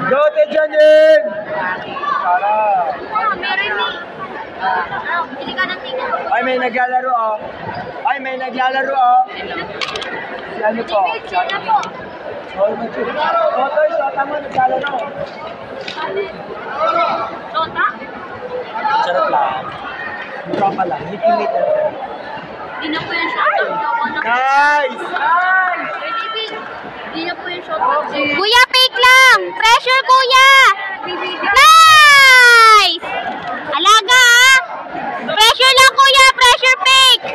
Go, Tejanin! Ay, may naglalaro, oh. Ay, may naglalaro, oh. Si ano po? Oh, Totoy, Sota mo, naglalaro. Sota? Sarap lang. Mura pa lang. Hit-hit. Di na po yung shot. Nice! Di na po yung shot. Kuya, fake lang! Pressure, kuya! Nice! Alaga, ah! Pressure lang, kuya! Pressure, fake!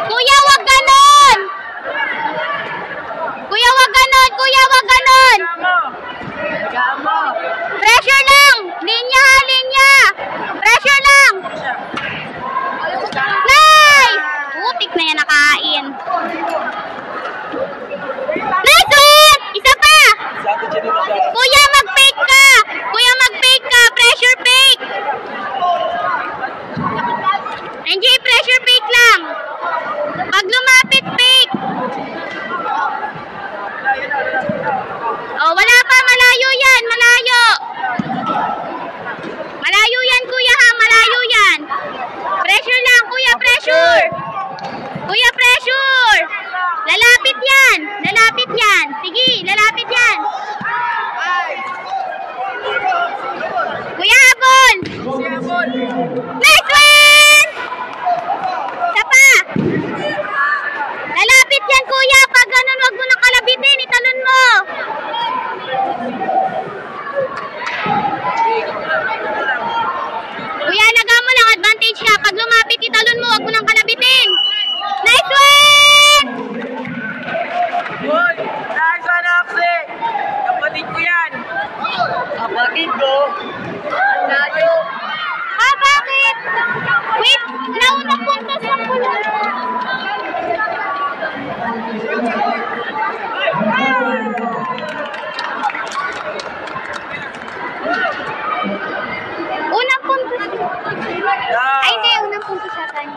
Kuya, wag ganon! Kuya, wag ganon! Kuya, wag ganon! Pressure lang! Linya, ha! Linya! Pressure lang! Nice! Putik na yan nakain. Nice one! Isa pa! Kuya, mag-fake ka! Kuya, mag-fake ka! Pressure fake! NJ, pressure fake lang! Pag lumapit, fake! Oh, wala pa! Malayo yan! Malayo! Malayo yan, kuya, ha! Malayo yan! Pressure lang, kuya! Pressure! Kuya, pressure! Lalapit yan! Lalapit yan! Sige, lalapit yan! Kuya, habol! Nice one! Isa pa! Lalapit yan, kuya! Pag ganun, wag mo nang kalabitin! Italon mo! Kuya, laga mo lang. Advantage ka. Pag lumapit, italon mo. Wag mo nang kalabitin. Nice one! Good! Nice one, Oxy! Kapatid ko yan! Kapatid ko? Layo! Ah, bakit? Wait, naunang puntos lang ko lang. Unang puntos. Ay, hindi. Unang puntos sa tayo.